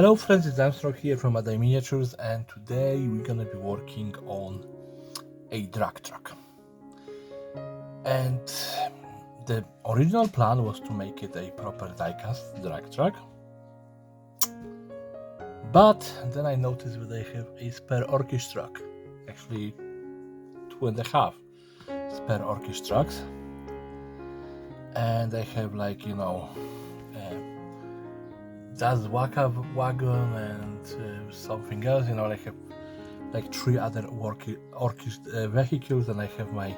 Hello friends, it's Armstrong here from Adai Miniatures, and today we're gonna be working on a drag truck. And the original plan was to make it a proper diecast drag truck, but then I noticed that I have a spare Orkish truck, actually 2.5 spare Orkish trucks, and I have just Waka wagon and something else, I have like 3 other Orkish vehicles, and I have my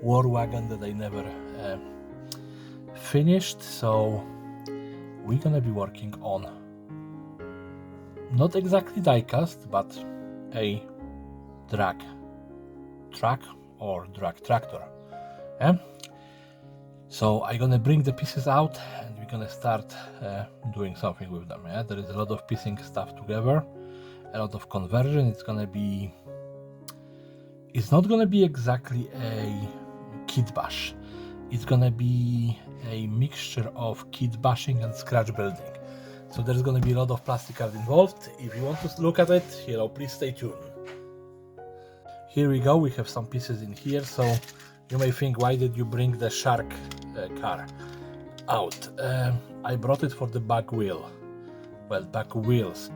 war wagon that I never finished. So we're gonna be working on not exactly diecast, but a drag truck or drag tractor. So I'm gonna bring the pieces out and we're gonna start doing something with them. There is a lot of piecing stuff together, a lot of conversion. It's not gonna be exactly a kit bash. It's gonna be a mixture of kit bashing and scratch building. So there's gonna be a lot of plastic art involved. If you want to look at it, please stay tuned. Here we go. We have some pieces in here. So you may think, why did you bring the shark car out? I brought it for the back wheel. Well, back wheels.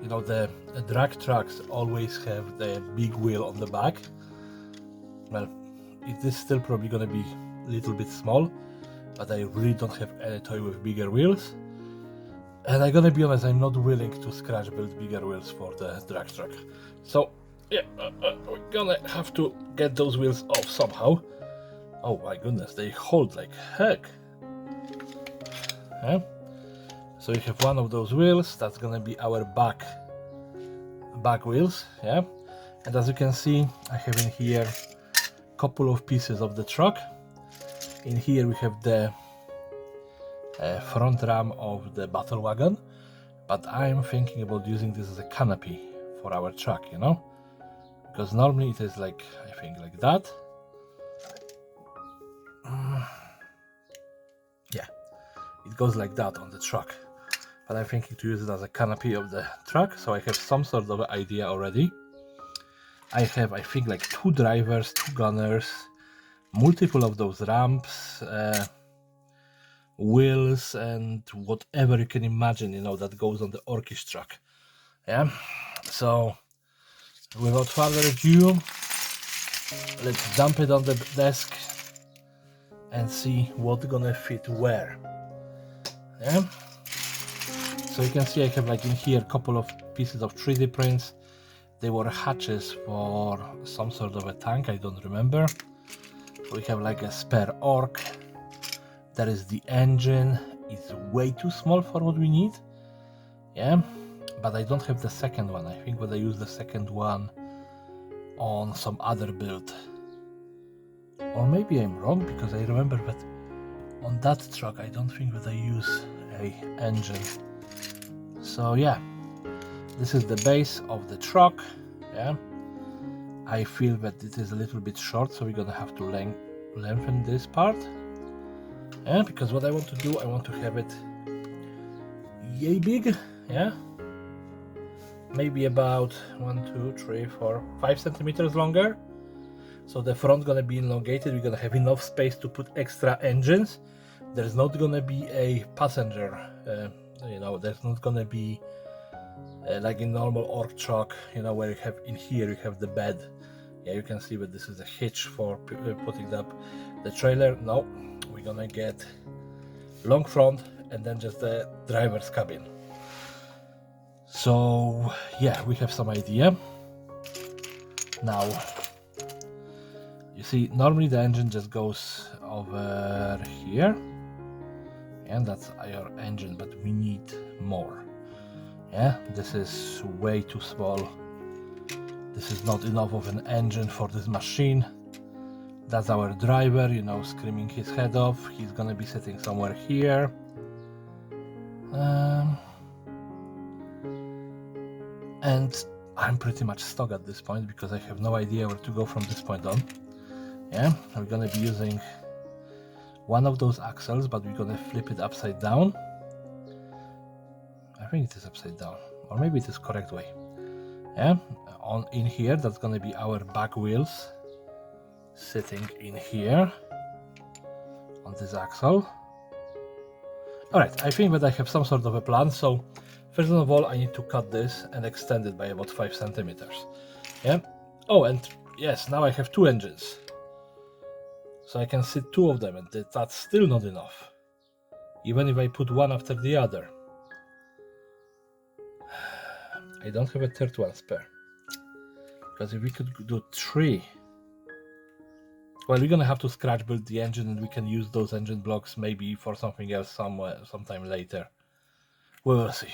The drag trucks always have the big wheel on the back. Well, it is still probably gonna be a little bit small, but I really don't have any toy with bigger wheels. And I'm gonna be honest, I'm not willing to scratch build bigger wheels for the drag truck. So yeah, we're gonna have to get those wheels off somehow. Oh my goodness, they hold like heck. So we have one of those wheels. That's gonna be our back wheels. And as you can see, I have in here a couple of pieces of the truck. In here we have the front ram of the battle wagon, but I'm thinking about using this as a canopy for our truck, because normally it is like, I think like that. Yeah, it goes like that on the truck, but I'm thinking to use it as a canopy of the truck. So I have some sort of idea already. I have, I think, like 2 drivers, 2 gunners, multiple of those ramps, wheels, and whatever you can imagine, that goes on the Orkish truck. So without further ado, let's dump it on the desk and see what's gonna fit where. So you can see I have like in here a couple of pieces of 3D prints. They were hatches for some sort of a tank, I don't remember. We have like a spare orc. There is the engine. It's way too small for what we need. But I don't have the second one. I think that I use the second one on some other build. Or maybe I'm wrong, because I remember that on that truck I don't think that I use a engine. So yeah, this is the base of the truck. I feel that it is a little bit short, so we're gonna have to lengthen this part. Because what I want to do, I want to have it yay big. Maybe about 1, 2, 3, 4, 5 centimeters longer. So the front gonna be elongated. We're gonna have enough space to put extra engines. There's not gonna be a passenger. There's not gonna be like in normal orc truck. Where you have in here you have the bed. You can see that this is a hitch for putting up the trailer. No, we're gonna get long front and then just the driver's cabin. So yeah, we have some idea. Now, you see, normally the engine just goes over here, and that's our engine, but we need more. This is way too small. This is not enough of an engine for this machine. That's our driver, screaming his head off. He's gonna be sitting somewhere here. And I'm pretty much stuck at this point because I have no idea where to go from this point on. We're gonna be using one of those axles, but we're gonna flip it upside down. I think it is upside down. or maybe it is correct way. Yeah, on in here, that's gonna be our back wheels sitting in here on this axle. Alright, I think that I have some sort of a plan. So first of all, I need to cut this and extend it by about 5 centimeters. Yeah. Oh, and yes, now I have 2 engines, so I can sit 2 of them, and that's still not enough, even if I put one after the other. I don't have a third one spare, because if we could do 3, well, we're gonna have to scratch build the engine, and we can use those engine blocks maybe for something else sometime later. We will see.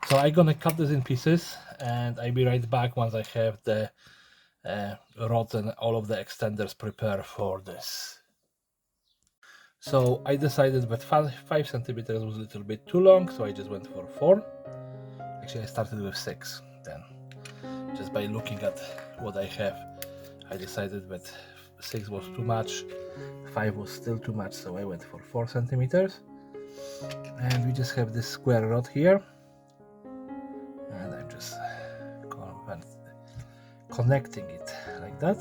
So I'm gonna cut this in pieces, and I'll be right back once I have the rods and all of the extenders prepared for this. So I decided that 5 centimeters was a little bit too long, so I just went for 4. Actually, I started with 6. Then, just by looking at what I have, I decided that 6 was too much, 5 was still too much, so I went for 4 centimeters. And we just have this square rod here, and I'm just connecting it like that.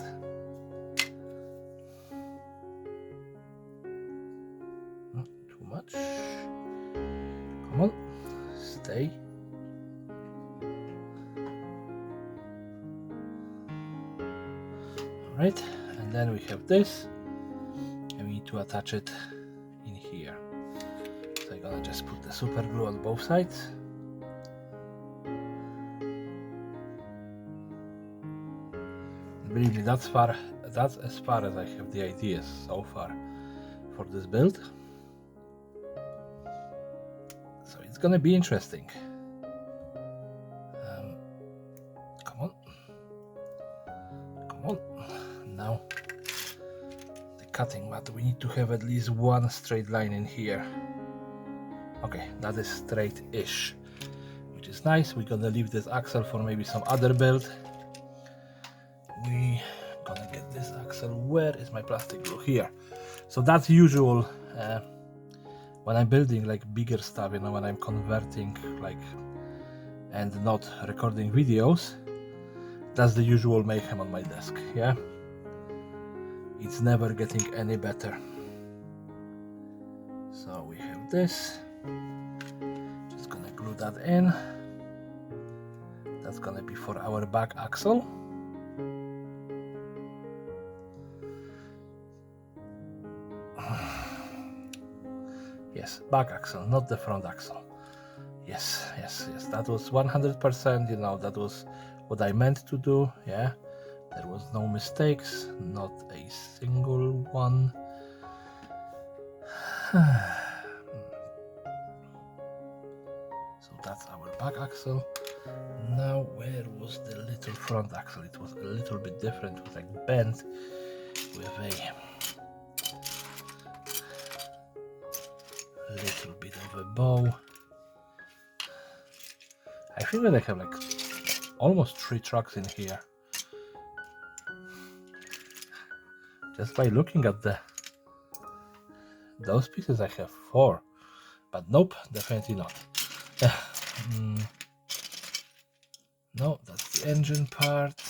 Not too much. Come on, stay. Alright, and then we have this, and we need to attach it in here. So I'm gonna just put the super glue on both sides. Believe me, that's as far as I have the ideas so far for this build. So it's gonna be interesting. Come on. Now the cutting mat, we need to have at least one straight line in here. Okay, that is straight-ish, which is nice. We're gonna leave this axle for maybe some other build. We gonna get this axle. Where is my plastic glue? Here. So that's usual when I'm building like bigger stuff, you know, when I'm converting like and not recording videos. That's the usual mayhem on my desk. Yeah, it's never getting any better. So we have this, just gonna glue that in. That's gonna be for our back axle. Yes, back axle, not the front axle. Yes, that was 100%, you know, that was what I meant to do. Yeah, there was no mistakes, not a single one. So that's our back axle. Now where was the little front axle? It was a little bit different. It was like bent with a little bit of a bow. I think that I have like almost 3 trucks in here. Just by looking at those pieces, I have 4, but nope, definitely not. No, that's the engine part.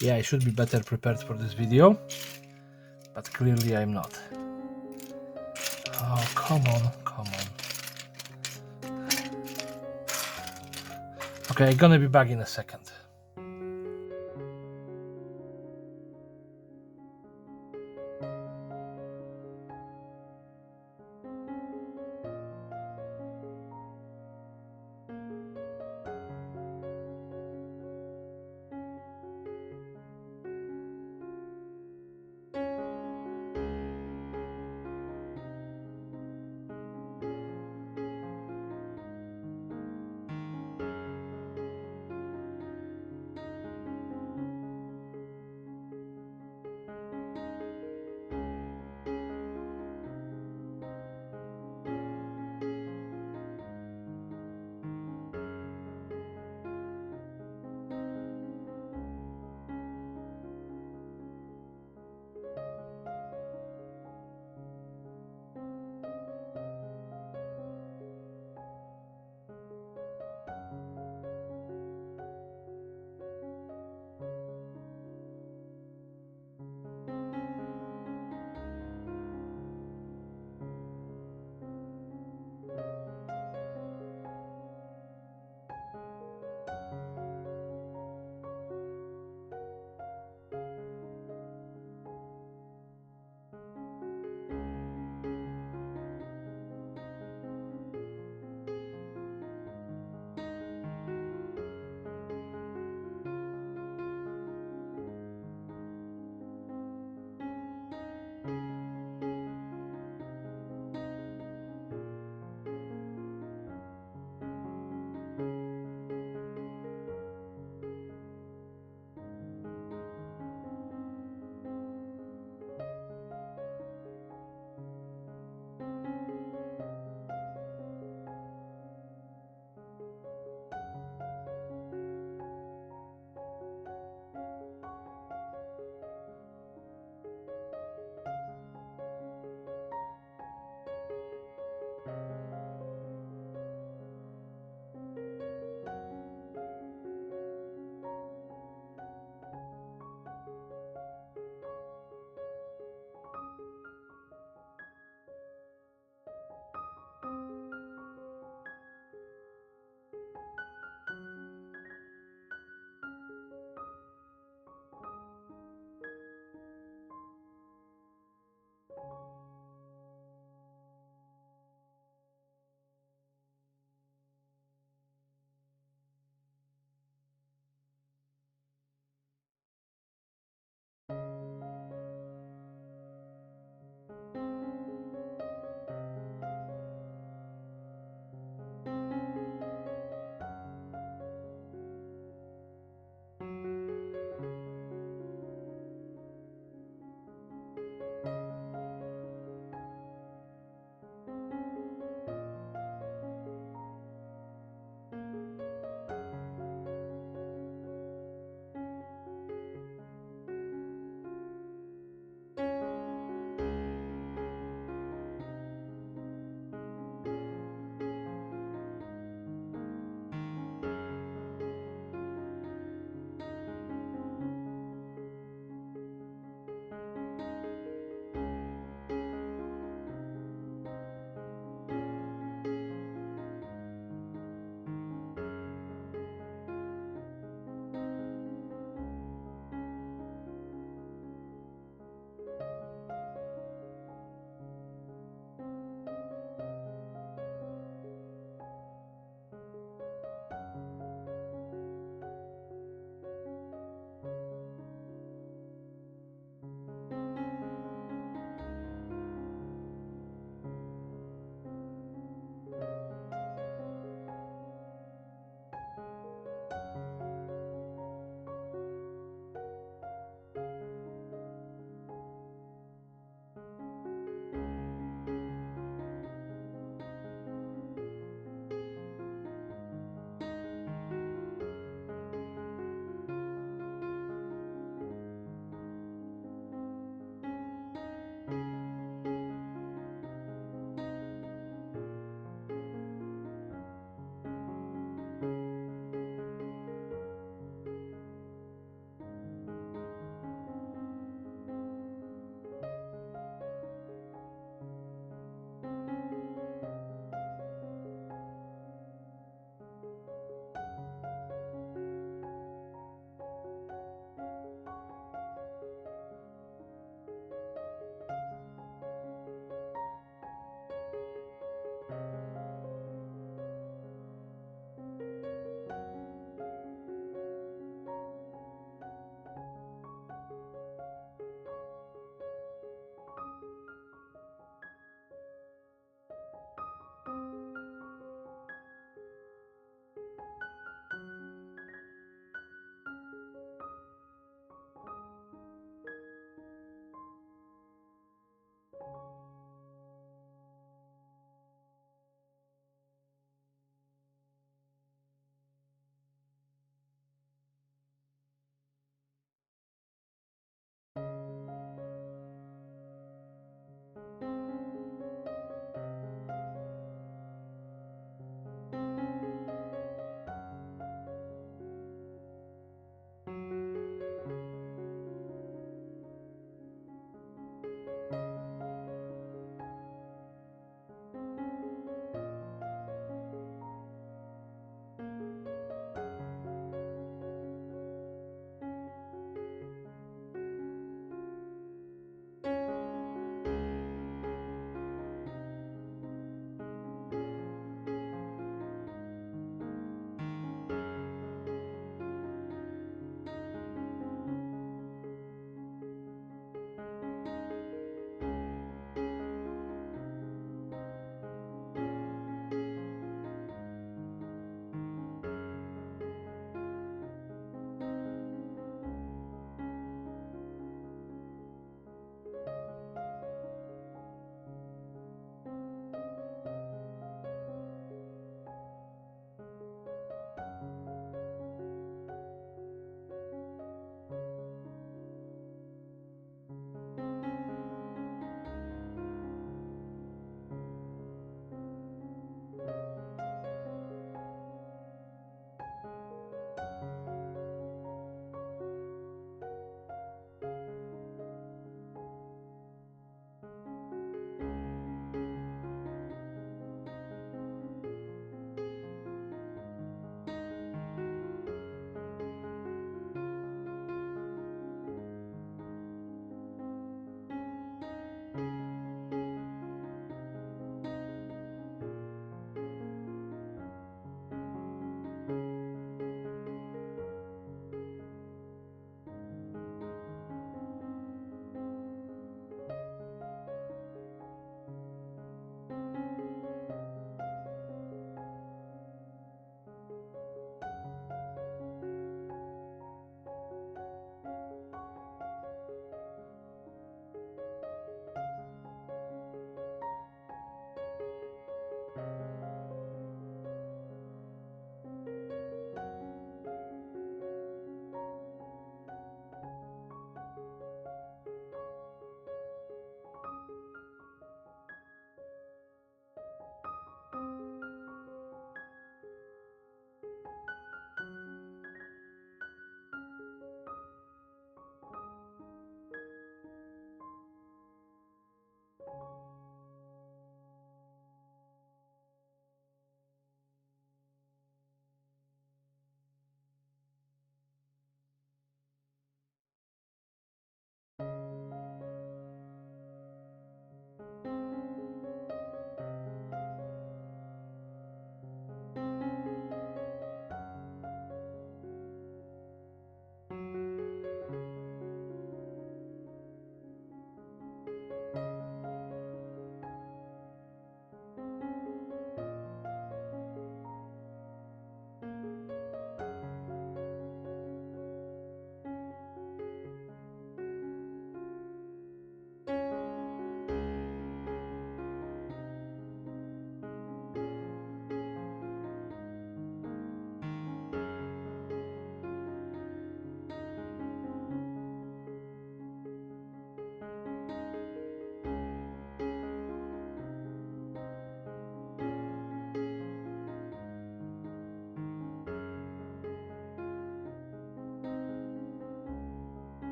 Yeah, I should be better prepared for this video, but clearly I'm not. Oh, come on. Okay, I'm gonna be back in a second.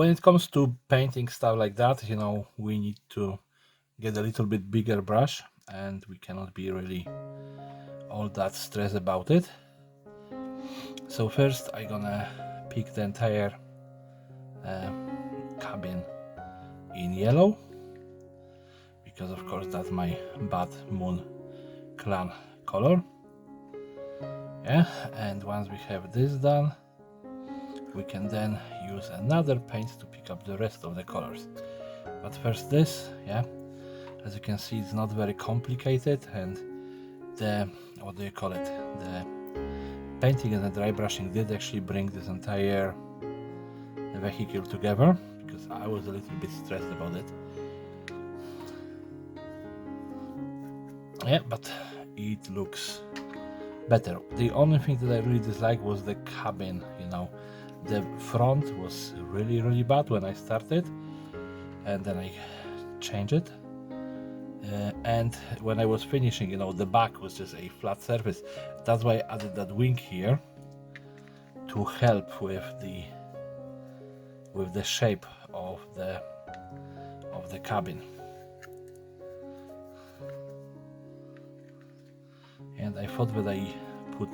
when it comes to painting stuff like that, you know, we need to get a little bit bigger brush, and we cannot be really all that stressed about it. So first I'm gonna pick the entire cabin in yellow, because of course that's my Bad Moon clan color. Yeah, and once we have this done, we can then use another paint to pick up the rest of the colors. But first this, yeah, as you can see, it's not very complicated, and the, what do you call it, the painting and the dry brushing did actually bring this entire vehicle together, because I was a little bit stressed about it. Yeah, but it looks better. The only thing that I really disliked was the cabin, you know. The front was really bad when I started, and then I changed it. And when I was finishing, you know, the back was just a flat surface. That's why I added that wing here to help with the shape of the cabin. And I thought that I put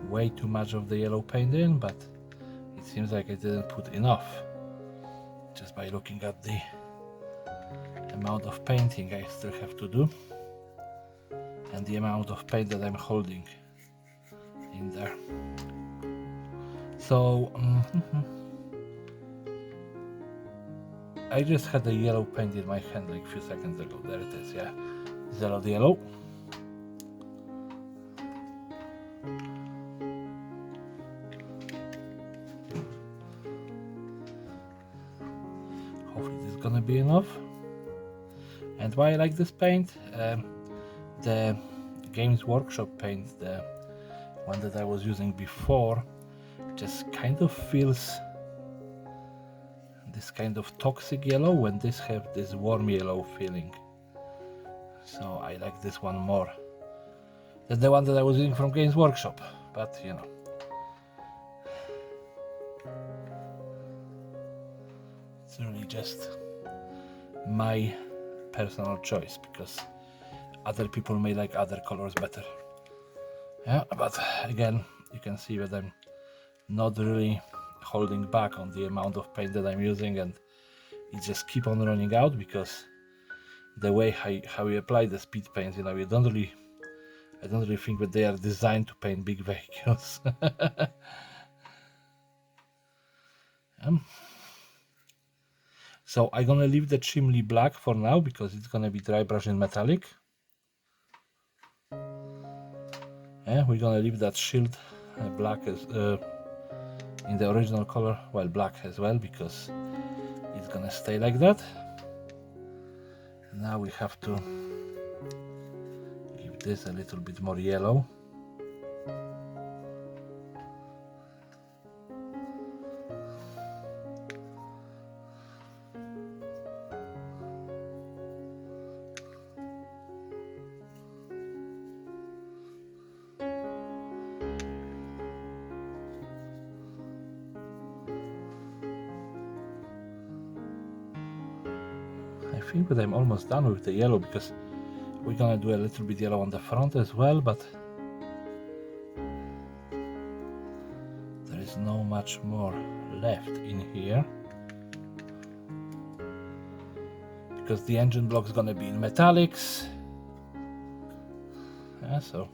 way too much of the yellow paint in, but it seems like I didn't put enough, just by looking at the amount of painting I still have to do and the amount of paint that I'm holding in there. So I just had the yellow paint in my hand like a few seconds ago. There it is, yeah, Zero yellow. Hopefully this is gonna be enough. And why I like this paint, the Games Workshop paint, the one that I was using before, just kind of feels this kind of toxic yellow, when this have this warm yellow feeling. So I like this one more than the one that I was using from Games Workshop, but you know. It's really just my personal choice, because other people may like other colors better. Yeah, but again, you can see that I'm not really holding back on the amount of paint that I'm using, and it just keep on running out, because the way how you apply the speed paints, you know, I don't really think that they are designed to paint big vehicles. So I'm gonna leave the chimney black for now, because it's gonna be dry brush in metallic. Yeah, we're gonna leave that shield black as in the original color, well, black as well, because it's gonna stay like that. Now we have to give this a little bit more yellow. I think that I'm almost done with the yellow, because we're gonna do a little bit yellow on the front as well, but there is no much more left in here, because the engine block is gonna be in metallics. Yeah, so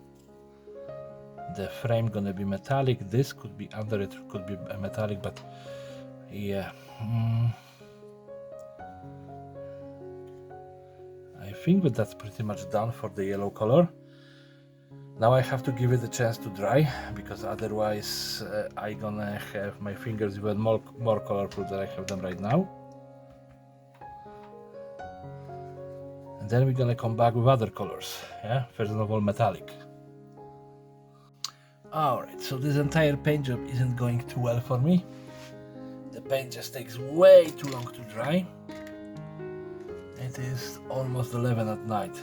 the frame gonna be metallic. This could be under it, could be a metallic, but yeah. I think that that's pretty much done for the yellow color. Now I have to give it a chance to dry, because otherwise I'm gonna have my fingers even more colorful than I have them right now. And then we're gonna come back with other colors. Yeah, first of all metallic. Alright, so this entire paint job isn't going too well for me. The paint just takes way too long to dry. It is almost 11 at night,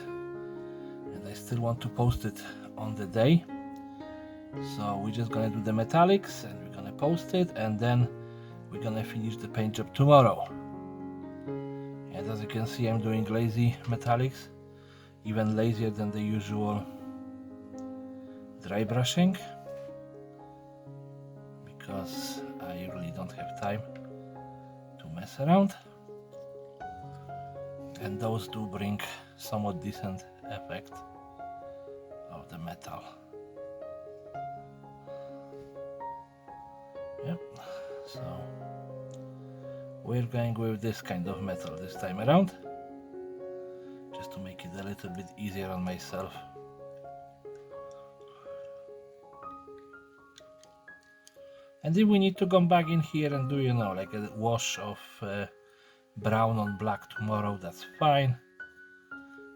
and I still want to post it on the day. So we're just gonna do the metallics, and we're gonna post it, and then we're gonna finish the paint job tomorrow. And as you can see, I'm doing lazy metallics, even lazier than the usual dry brushing, because I really don't have time to mess around, and those do bring somewhat decent effect of the metal. Yep, so we're going with this kind of metal this time around, just to make it a little bit easier on myself. And if we need to come back in here and do, you know, like a wash of brown on black tomorrow, that's fine.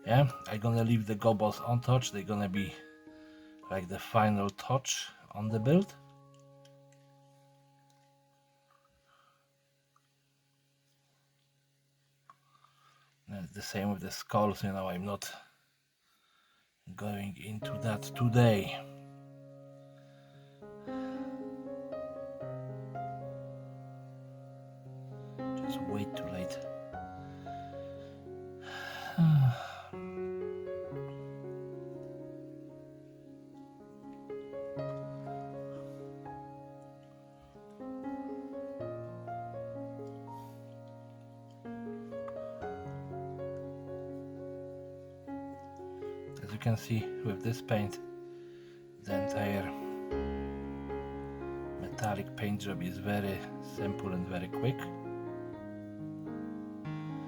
Yeah, I'm gonna leave the gobbles untouched. They're gonna be like the final touch on the build. And the same with the skulls, you know, I'm not going into that today. Just wait too late. As you can see with this paint, the entire metallic paint job is very simple and very quick.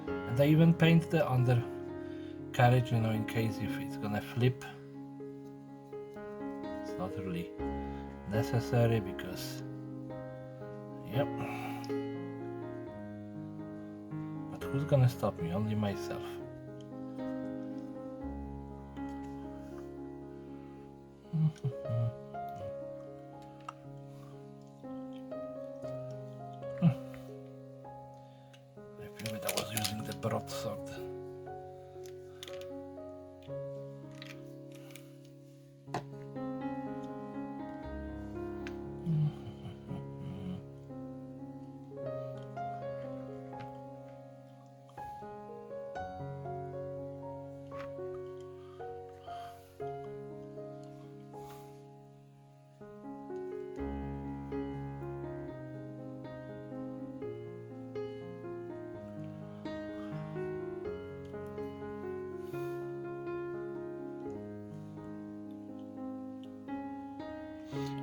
And I even paint the under carriage, you know, in case if it's gonna flip. It's not really necessary because, yep. But who's gonna stop me? Only myself. I feel that I was using the broadsword.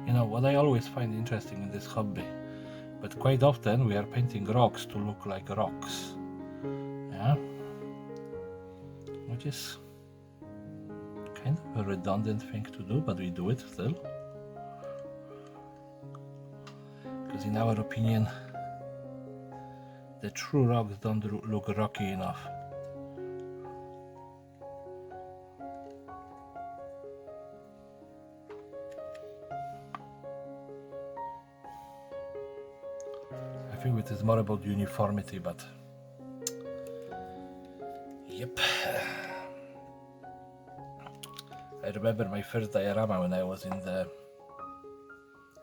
You know, what I always find interesting in this hobby, but quite often we are painting rocks to look like rocks. Yeah? Which is kind of a redundant thing to do, but we do it still. Because in our opinion, the true rocks don't look rocky enough. I think it is more about uniformity, but yep. I remember my first diorama when I was in the,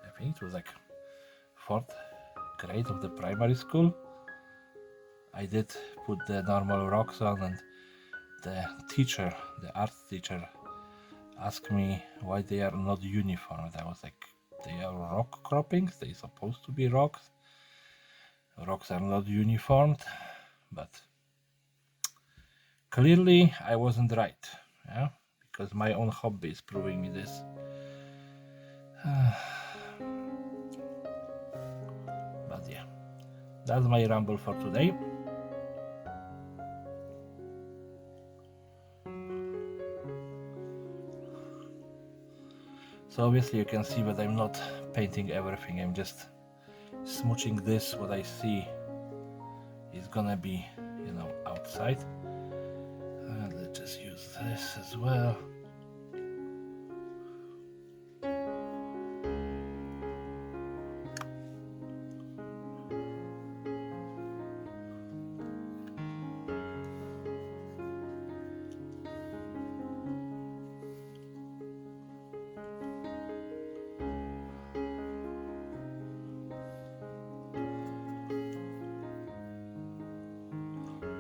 I think it was like 4th grade of the primary school. I did put the normal rocks on, and the teacher, the art teacher, asked me why they are not uniform. I was like, they are rock croppings, they're supposed to be rocks. Rocks are not uniformed, but clearly I wasn't right, yeah, because my own hobby is proving me this. But yeah, that's my ramble for today. So obviously you can see that I'm not painting everything, I'm just smooching this. What I see is gonna be, you know, outside. And let's just use this as well.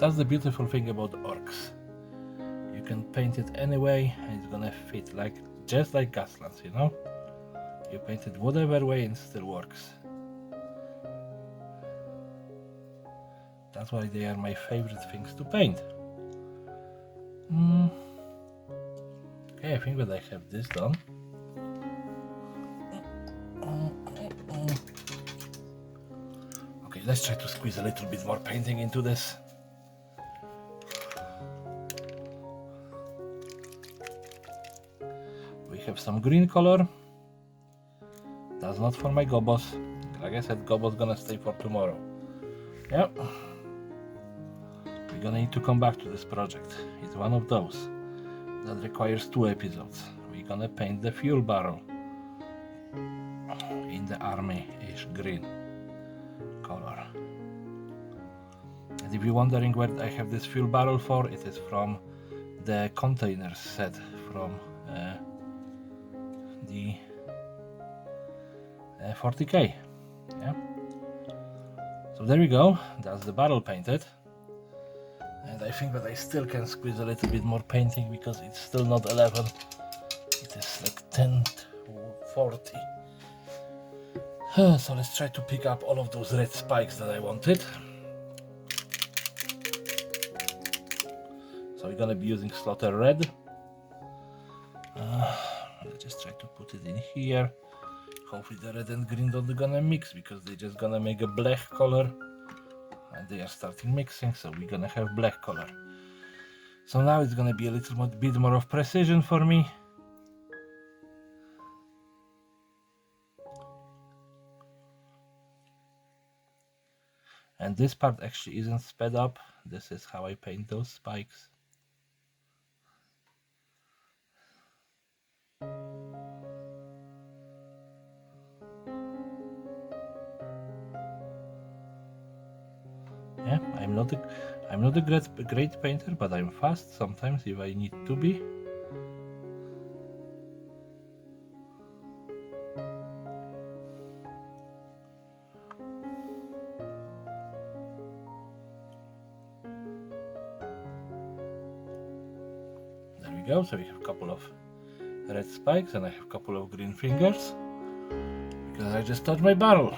That's the beautiful thing about orcs. You can paint it anyway and it's gonna fit, like just like Gaslands, you know? You paint it whatever way and it still works. That's why they are my favorite things to paint. Okay, I think that I have this done. Okay, let's try to squeeze a little bit more painting into this. We have some green color. That's not for my gobos. Like I said, gobos gonna stay for tomorrow. Yeah. We're gonna need to come back to this project. It's one of those that requires 2 episodes. We're gonna paint the fuel barrel in the army-ish green color. And if you're wondering where I have this fuel barrel for, it is from the containers set from the 40k. Yeah. So there we go. That's the barrel painted. And I think that I still can squeeze a little bit more painting because it's still not 11. It is like 10 to 40. So let's try to pick up all of those red spikes that I wanted. So we're gonna be using Slaughter Red. Let's just try to put it in here. Hopefully the red and green don't gonna mix because they're just gonna make a black color. And they are starting mixing, so we're gonna have black color. So now it's gonna be a little bit more of precision for me. And this part actually isn't sped up. This is how I paint those spikes. Yeah, I'm not a great painter, but I'm fast sometimes if I need to be. There we go. So we have a couple of red spikes and I have a couple of green fingers because I just touched my barrel.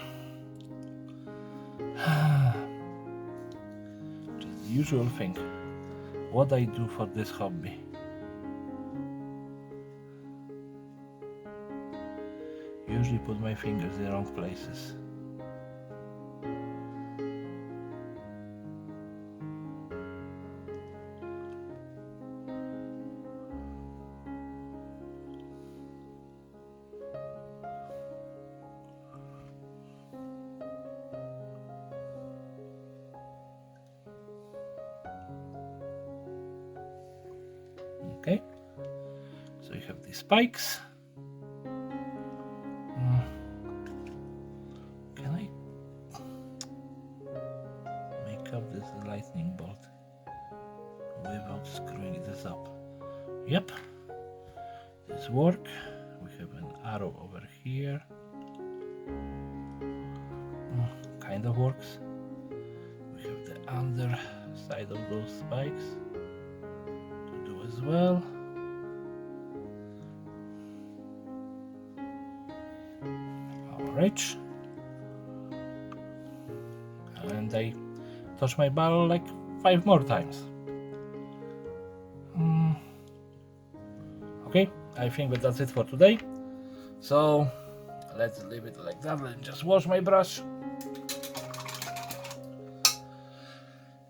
Usual thing, what I do for this hobby. Usually put my fingers in the wrong places. Okay, so you have these spikes. Can I make up this lightning bolt without screwing this up? Yep, this works. We have an arrow over here. Kind of works. We have the underside of those spikes as well. Alright. And I touch my barrel like 5 more times. Okay, I think that that's it for today. So let's leave it like that. Let me just wash my brush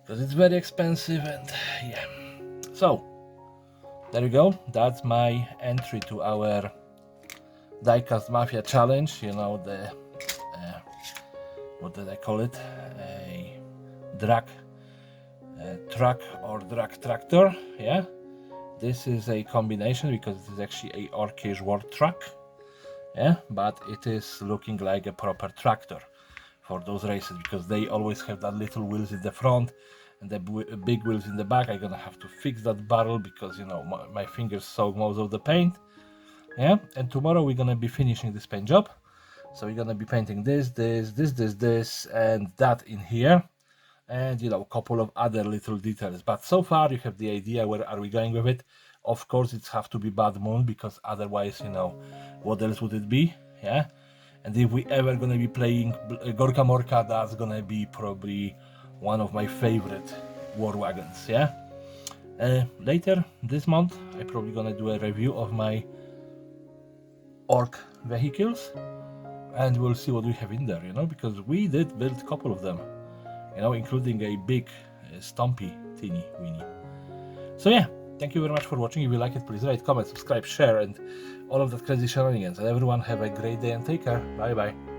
because it's very expensive and yeah. So there you go, that's my entry to our Diecast Mafia challenge. You know, the what did I call it? A drag truck or drag tractor. Yeah, this is a combination because it is actually a Orcish war truck. Yeah, but it is looking like a proper tractor for those races because they always have that little wheels in the front and the big wheels in the back. I'm gonna have to fix that barrel because, you know, my fingers soak most of the paint. Yeah, and tomorrow we're gonna be finishing this paint job. So we're gonna be painting this, and that in here. and you know, a couple of other little details. But so far you have the idea where are we going with it. Of course it have to be Bad Moon, because otherwise, you know, what else would it be? Yeah. And if we ever gonna be playing Gorka Morka, that's gonna be probably one of my favorite war wagons. Yeah. Later this month I'm probably gonna do a review of my orc vehicles, and we'll see what we have in there, you know, because we did build a couple of them, you know, including a big stumpy teeny weeny. So yeah, thank you very much for watching. If you like it, please rate, comment, subscribe, share, and all of that crazy shenanigans. And everyone have a great day and take care. Bye bye.